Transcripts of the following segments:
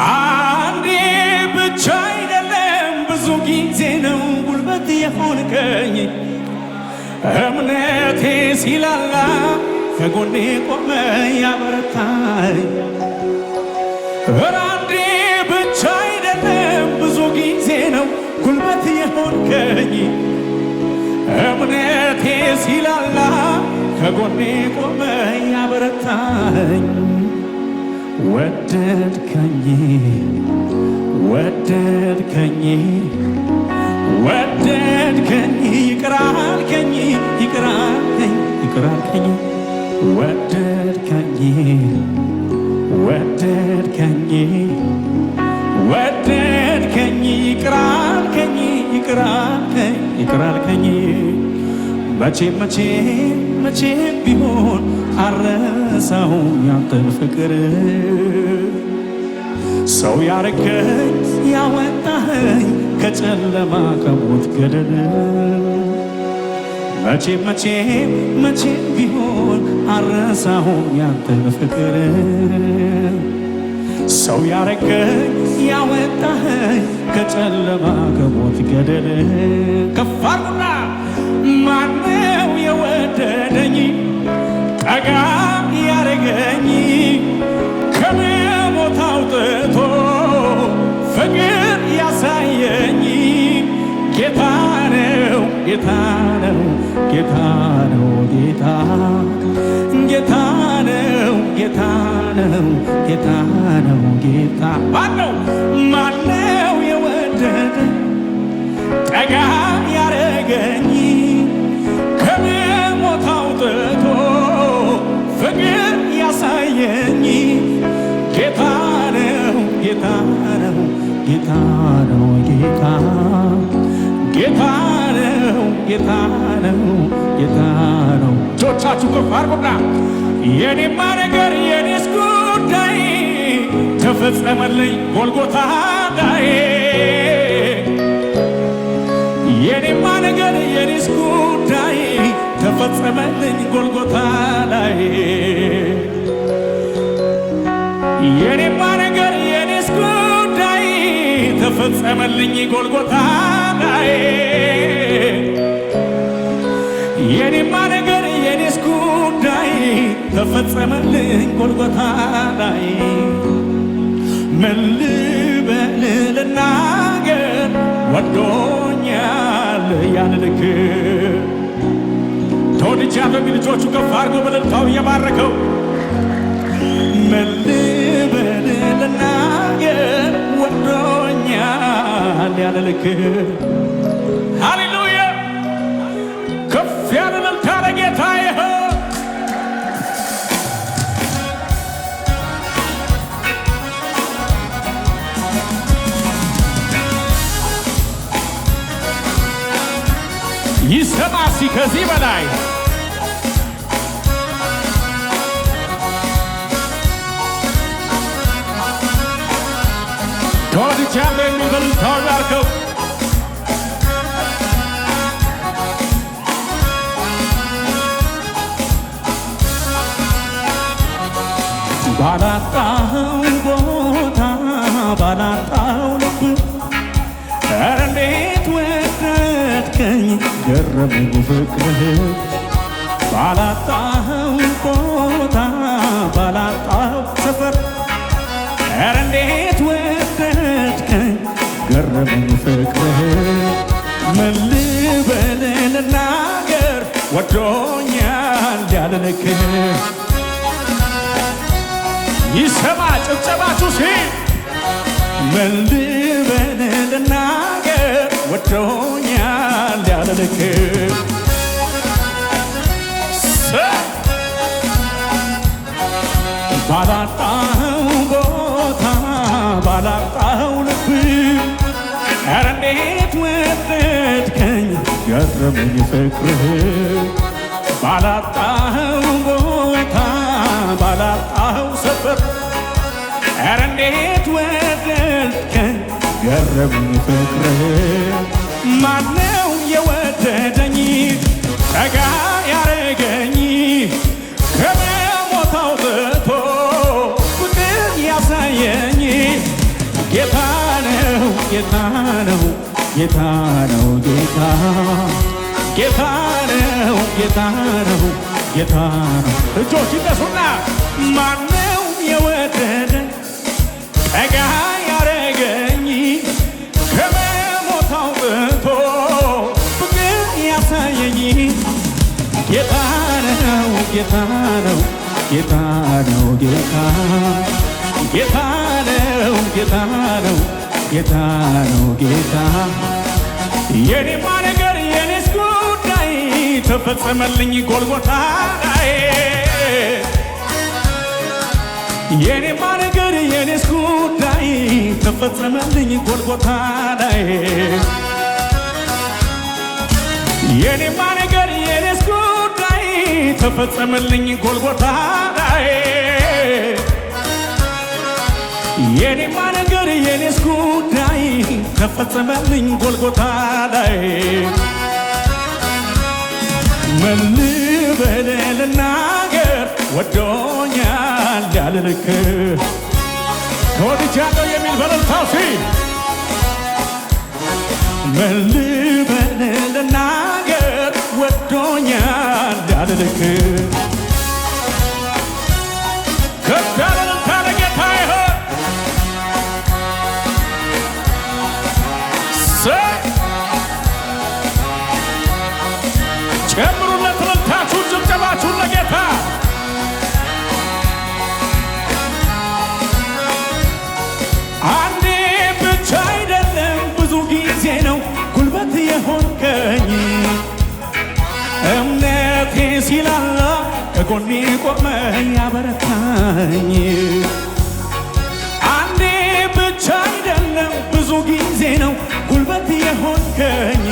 አንዴ ብቻ አይደለም ብዙ ጊዜ ነው ጉልበት የሆንከኝ እምነቴ ሲላላ ከጎኔ ቆመ ያበረታኝ አንዴ ብቻ አይደለም ብዙ ጊዜ ነው ጉልበት የሆንከኝ እምነቴ ሲላላ ከጎኔ ቆመ ያበረታኝ ወደድከኝ ወደድከኝ ወደድከኝ ይቅር አልከኝ ይቅር አልከኝ ይቅር አልከኝ ወደድከኝ ወደድከኝ ወደድከኝ ይቅር አልከኝ ይቅር አልከኝ ይቅር አልከኝ መቼም መቼም መቼም ቢሆን አልረሳውም ያንተን ፍቅር ሰው ያረከኝ ያወጣኸኝ ከጨለማ ከሞት ገደል መቼም መቼም መቼም ቢሆን አልረሳውም ያንተን ፍቅር ሰው ያረከኝ ያወጣኸኝ ከጨለማ ከሞት ገደል ከፍ አድርጉና ማነው የወደደኝ ጠጋ ያረገኝ ከሞት አውጥቶ ፍቅር ያሳየኝ ጌታ ነው ጌታ ነው ጌታ ነው ጌታ ጌታ ነው ጌታ ነው ጌታ ነው ጌታ ማነው የወደደኝ ጠጋ ያረገኝ ከሞት አውጥቶ ፍቅር ያሳየኝ ጌታ ነው ጌታ ነው ጌታ ነው ጌታ ጌታ ነው ጌታ ነው ጌታ ነው እጆቻችሁ ከፍ አድርጉና የኔማ ነገር የኔስ ጉዳይ ተፈጸመልኝ ጎልጎታ ላይ የኔማ ነገር የኔስ ጉዳይ ተፈጸመልኝ ጎልጎታ ላይ የኔማ ነገር የኔስ ጉዳይ ተፈጸመልኝ ጎልጎታ ላይ የኔማ ነገር የኔስ ጉዳይ ተፈጸመልኝ ጎልጎታ ላይ ምን ልበል ልናገር ወዶኛል ያንልክ ተወድጃለሁ የሚል ልጆቹ ከፍ አድርጎ በእልልታው እየባረከው ምን ልበል ልናገር ወዶኛል ያንልክ ሃሌሉያ ከፍ ያለ እልልታ ለጌታ ይሁን ይሰማሲ ከዚህ በላይ ተወድጃለሁ የሚል እልልታው ይባርከው ባላጣው ቦታ ባላጣው ልብ ኧረ እንዴት ወደድከኝ ገረመኝ ፍቅርህ ባላጣው ቦታ ባላጣው ሰፈር ኧረ እንዴት ወደድከኝ ገረመኝ ፍቅርህ ምን ልበል ልናገር ወዶኛል ያለልክህ ይሰማ ጭብጨባችሁ ሲል ምን ልበል ልናገር ወዶኛል ያለልክህ ባላጣው ቦታ ባላጣው ልብ ኧረ እንዴት ወደድከኝ ገረመኝ ፍቅርህ ባላጣው ቦታ ባላጣው ሰፈር ኧረ እንዴት ወደድከኝ ገረመኝ ፍቅርህ ማነው የወደደኝ ጠጋ ያረገኝ ከሞት አውጥቶ ፍቅር ያሳየኝ ጌታ ነው ጌታ ነው ጌታ ነው ጌታ ጌታ ነው ጌታ ነው ጌታ ነው። እጆች ይነሱና ማነው የወደደኝ ጠጋ ያረገኝ ከመሞት አውጥቶ ፍቅር ያሳየኝ ጌታ ነው ጌታ ነው ጌታ ነው ጌታ ጌታ ነው ጌታ ነው ጌታ ነው ጌታ የኔማ ነገር የኔስ ጉዳይ ተፈጸመልኝ ጎልጎታ ላይ የኔማ ነገር የኔስ ጉዳይ ተፈጸመልኝ ጎልጎታ ላይ የኔማ ነገር የኔስ ጉዳይ ተፈጸመልኝ ጎልጎታ ላይ የኔማ ነገር የኔስ ጉዳይ ተፈጸመልኝ ጎልጎታ ላይ ምን ልበል ልናገር ወዶኛል ያለ ልክ ተወድጃለሁ የሚል በለልታው ሲ ምን ልበል ልናገር ወዶኛል ያለ ልክ ከፍ ያለ ልልታ ለጌታ ይሆን ጨምሩለት እልልታችሁን ጭብጨባችሁን ለጌታ አንዴ ብቻ አይደለም ብዙ ጊዜ ነው ጉልበት የሆንከኝ እምነቴ ሲላላ ከጎኔ ቆመህ ያበረታኝ አንዴ ብቻ አይደለም ብዙ ጊዜ ነው ጉልበት የሆንከኝ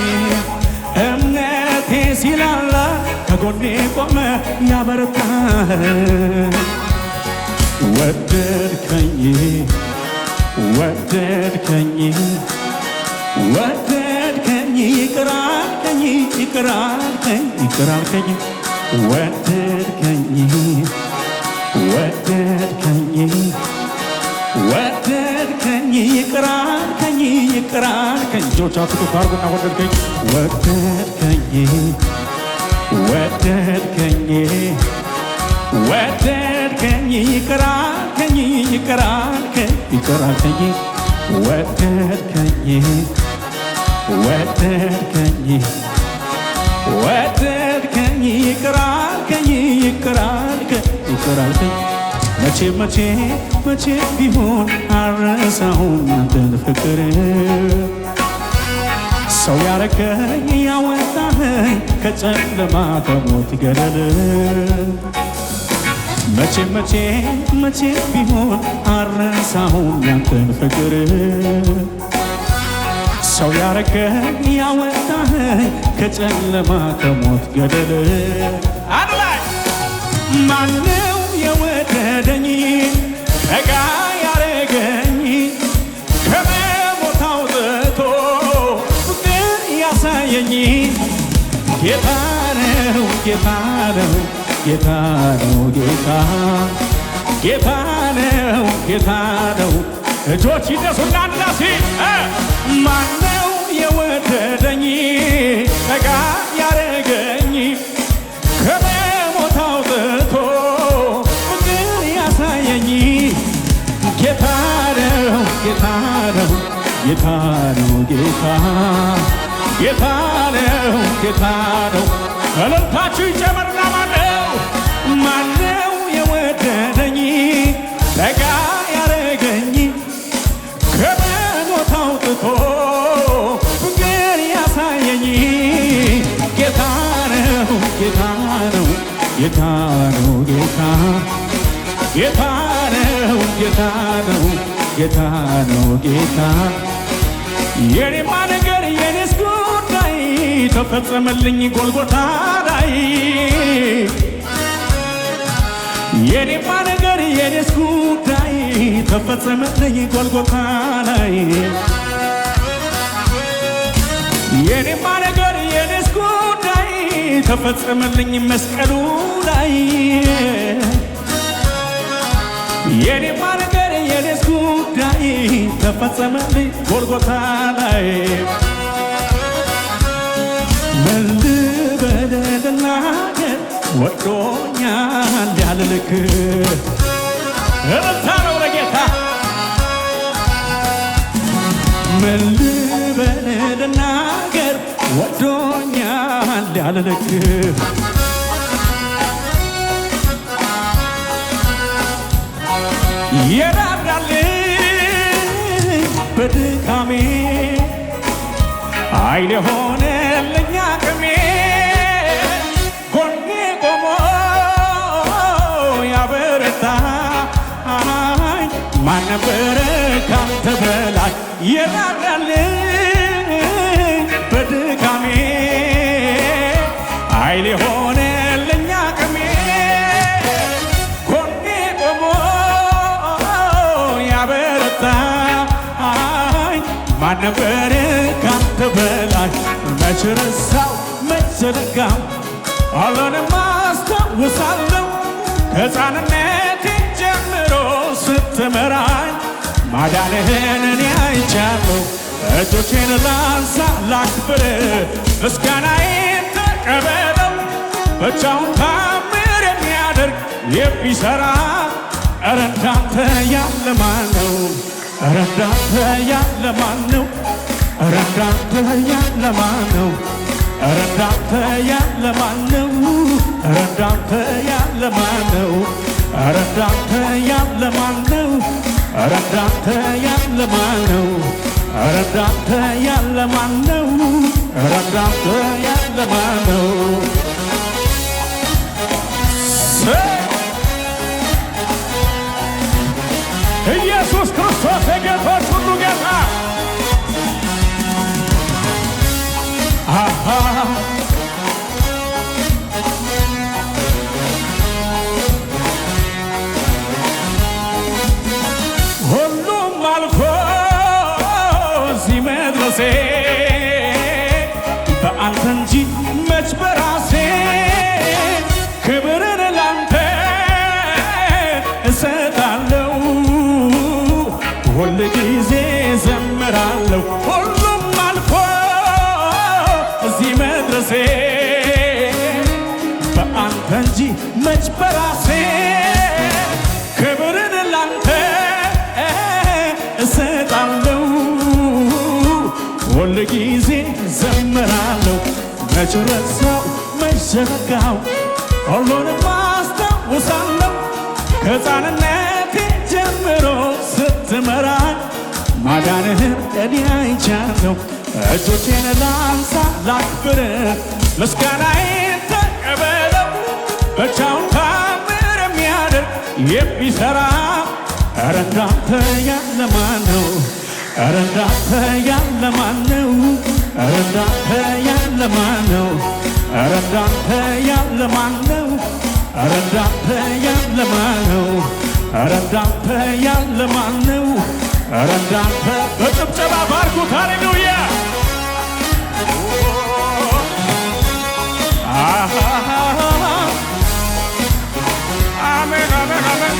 እምነቴ ሲላላ ከጎኔ ቆመ ያበረታኝ ወደድከኝ ወደድከኝ ወደድከኝ ይቅር አልከኝ ይቅር አልከኝ ይቅር አልከኝ ወደድከኝ ወደድከኝ ወደድከኝ ይቅር አልከኝ ይቅር አልከኝ እጆቻችሁ ከፍ አድርጉና ወደድከኝ ወደድከኝ ወደድከኝ ወደድከኝ ይቅር አልከኝ ይቅር አልከኝ ይቅር አልከኝ ወደድከኝ ወደድከኝ ወደድከኝ ይቅር አልከኝ ይቅር አልከኝ ይቅር አልከኝ መቼ ቢሆን አልረሳሁም ያንተን ፍቅር ሰው ያረከኝ ያወጣኸኝ ከጨለማ ከሞት ገደል መቼ ቢሆን አልረሳሁም ያንተን ፍቅር ሰው ያረከኝ ያወጣኸኝ ከጨለማ ከሞት ገደል አድላይ ማነው የወደደኝ ጠጋ ያረገኝ ከመሞት አውጥቶ ፍቅር ያሳየኝ ጌታ ነው ጌታ ነው ጌታ ነው ጌታ ጌታ ነው ጌታ ነው እጆች ይነሱና እናሲ ማነው የወደደኝ ጠጋ ያረገኝ ከመሞት አውጥቶ ፍቅር ያሳየኝ ጌታ ነው ጌታ ነው ጌታ ነው ጌታ ጌታ ነው ጌታ ነው እልልታችሁ ይጨመርና ማነው የወደደኝ ጠጋ ያረገኝ ከመሞት አውጥቶ ፍቅር ያሳየኝ ጌታ ነው ጌታ ነው ጌታ ነው ጌታ ጌታ ነው ጌታ ነው ጌታ ነው ጌታ የኔማ ነገር የኔስ ጉዳይ ተፈጸመልኝ ጎልጎታ ላይ የኔማ ነገር የኔስ ጉዳይ ተፈጸመልኝ ጎልጎታ ላይ የኔማ ነገር የኔስ ጉዳይ ተፈጸመልኝ መስቀሉ ላይ የኔማ ነገር የኔስ ጉዳይ ተፈጸመልኝ ጎልጎታ ላይ ምን ልበል ልናገር ወዶኛል ያለ ልክ እልልታ ነው ለጌታ ምን ልበል ልናገር ወዶኛል ያለ ልክ የራራልኝ በድካሜ ኃይል የሆነልኝ አቅሜ ጎኔ ቆሞ ያበረታኝ ማን ነበረ ካንተ በላይ የራራልኝ በድካሜ ኃይል የሆነልኝ አቅሜ ጎኔ ቆሞ ያበረታኝ ማን ነበረ ካንተ በላይ መች ረሳው መች ዘነጋው ሁሉንም አስታውሳለሁ ከሕፃንነቴ ጀምሮ ስትመራኝ ማዳንህን እኔ አይቻለሁ እጆቼን ላንሳ ላክብር ምስጋናዬን ተቀበለው ብቻውን ታምር የሚያደርግ የሚሠራ ኧረ እንዳንተ ያለ ማን ነው ኧረ እንዳንተ ያለ ማን ነው ኧረ እንዳንተ ያለ ማን ነው ኧረ እንዳንተ ያለ ማን ነው ኧረ እንዳንተ ያለ ማን ነው ኧረ እንዳንተ ያለ ማን ነው ኧረ እንዳንተ ያለ ማን ነው ኧረ እንዳንተ ያለ ማን ነው ኧረ እንዳንተ ያለ ማን ነው ኢየሱስ ክርስቶስ የጌቶች ሁሉ ጌታ ሁሉም አልፎ እዚህ መድረሴ በአንተ እንጂ መች በራሴ ክብርን ላንተ እሰጣለሁ ሁል ጊዜ ዘምራለሁ ሁሉም አልፎ እዚህ መድረሴ በአንተ እንጂ መች በራሴ ክብርን ላንተ እሰጣለሁ ሁል ጊዜ ዘምራለሁ መች ረሳው መች ዘነጋው ሁሉንም አስታውሳለሁ ከሕፃንነቴ ጀምሮ ስትመራኝ ማዳንህን እኔ አይቻለሁ እጆቼን ላንሳ ላክብር ምስጋናዬን ተቀበለው ብቻውን ታምር የሚያደርግ የሚሠራ ኧረ እንዳንተ ያለ ማን ነው ኧረ እንዳንተ ያለ ማን ነው ኧረ እንዳንተ ያለ ማን ነው ኧረ እንዳንተ ያለ ማን ነው ኧረ እንዳንተ ያለ ማን ነው ኧረ እንዳንተ ያለ ማን ነው ኧረ እንዳንተ በጭብጨባ ባርኩት ሃሌሉያ አሜን አሜን አሜን